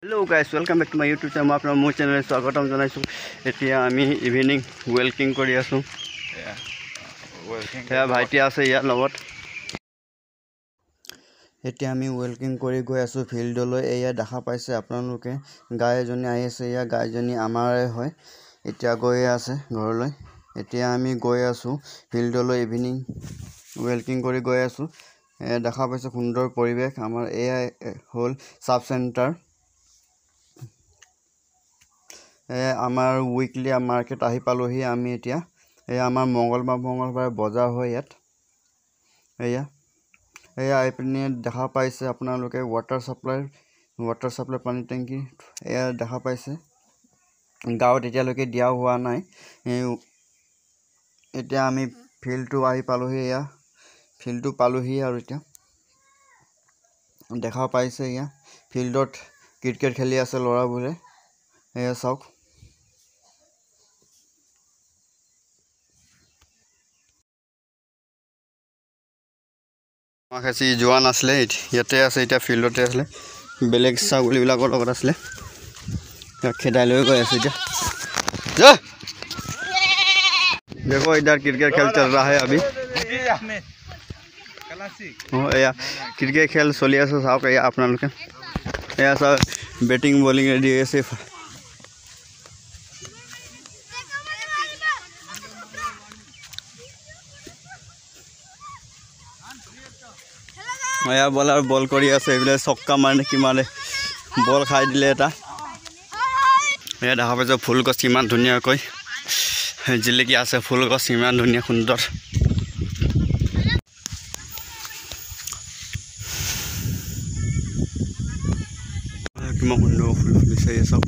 Hello guys, welcome back to my YouTube channel. Apna mo channel swagatam janaisu. Etia ami evening walking kori asu. Walking. Ya bhaiti ase ya logot. Etia ami walking kori goi asu field loi eya dekha paise apnaloke gai joni ahi ase ya gai joni amare hoy. Etia goi ase ghor loi. Etia ami goi asu field loi evening walking kori goi asu. Dekha paise sundor poribesh amar eya hol sub center. আমাৰ weekly market আহি পালোহি আমি এতিয়া আমাৰ মঙ্গলবাৰ বজাৰ হয় ইয়াত এয়া এইপিনে দেখা পাইছে আপোনালোকে ওয়াটাৰ সাপ্লাই পানী টেংকি এয়া দেখা পাইছে গাঁৱত এতিয়ালৈকে দিয়া হোৱা নাই এতিয়া আমি ফিল্ডটো আহি পালোহি এয়া ফিল্ডটো পালোহি আৰু এতিয়া দেখা পাইছে এয়া ফিল্ডত ক্ৰিকেট খেলি আছে লৰাবোৰে এয়া চাওক মাখাসি জোৱান আসলে ইয়াতে আছে এটা ফিল্ডতে আসলে বেলেগ ছাগলী বিলাকৰ লগত আসলে খেদাই লৈ গৈ আছে এতিয়া যা देखो इधर क्रिकेट खेल चल रहा है अभी या क्रिकेट खेल चली আছে চাওক এয়া আপোনালোকে এয়া সব ব্যাটিং বোলিং ৰেডি আছে মায়া বলাৰ বল কৰি আছে এবিলে ছক্কা মারে কি মারে বল খাই দিলে এটা এয়া দেখা পাইছে ফুল গছ কিমান ধুনিয়া কই জিলিকি আছে ফুল গছ ইমান ধুনিয়া সুন্দৰ কিমান সুন্দৰ ফুল ফুলিছে সব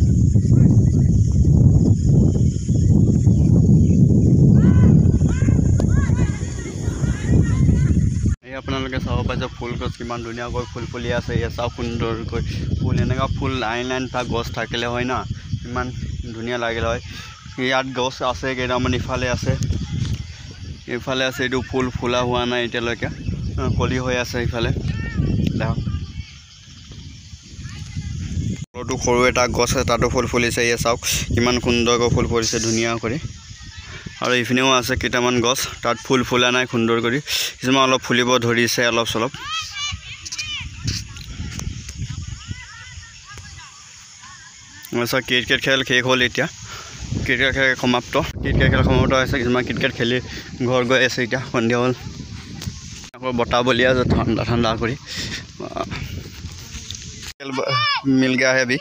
আপোনালোকে চাব পাইছে ফুল গছ কিমান ধুনিয়াকৈ ফুল ফুলি আছে এয়া চাও সুন্দৰকৈ ফুল এনেকা ফুল লাইন লাইন তা গছ থাকিলে হয় না ইমান ধুনিয়া লাগিল হয় ইয়াত গছ আছে কেইটামান ইফালে আছে এইটো ফুল ফুলা হোৱা নাই এতিয়ালৈকে কলি হৈ আছে ইফালে দেখক ফটো সৰু এটা গছ তাতো ফুল ফুলিছে এয়া চাওক কিমান সুন্দৰকৈ ফুল ফুলিছে ধুনিয়া কৰি আৰু ইফিনেও আছে কেইটামান গছ তাত ফুল ফুলা নাই সুন্দৰ কৰি কিছুমান অলপ ফুলিব ধৰিছে অলপ চলপ মসা ক্ৰিকেট খেল শেষ হ'ল এতিয়া ক্ৰিকেট খেল সমাপ্ত হৈছে কিছুমান ক্ৰিকেট খেলি ঘৰ গৈ আছে এতিয়া সন্ধিয়া হ'ল আকৌ বতা বলি আছে ঠাণ্ডা কৰি মিল গয়া হে ভি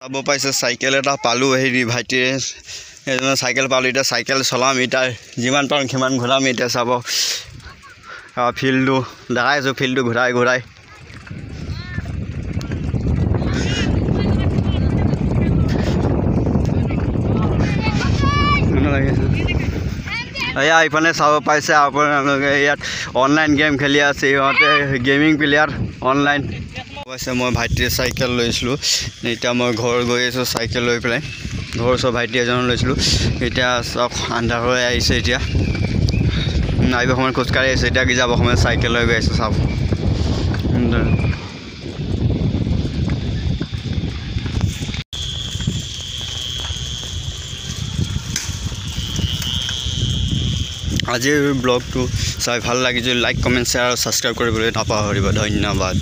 চাব পাইছে চাইকেল এটা পালো হেৰি ভাইটিৰে এজন সাইকেল পালো এটা সাইকেল চলাম এটা যিমান পাৰো কিমান ঘুৰাম এটা চাব ফিল্ডটো দেখাইছো ফিল্ডটো ঘুৰাই এয়া ইফালে চাব পাইছে আপোনালোকে ইয়াত অনলাইন গেম খেলি আছে ইহঁতে গেমিং প্লেয়াৰ অনলাইন আছে মই ভাইটিৰ চাইকেল লৈছিলো এতিয়া মই ঘৰ গৈ আছো চাইকেল লৈ পেলাই ঘৰ সব ভাইটি এজন লৈছিলো এতিয়া সব আন্ধাৰ হৈ আহিছে এতিয়া নাইব সময় খোজকাঢ়ি আছে এতিয়া কি যাব সময় চাইকেল লৈ গৈ আছে চাওক আজিৰ ব্লগটো চাই ভাল লাগিছে লাইক কমেন্ট শ্বেয়াৰ আৰু সাবস্ক্ৰাইব কৰিবলৈ নাপাহৰিব ধন্যবাদ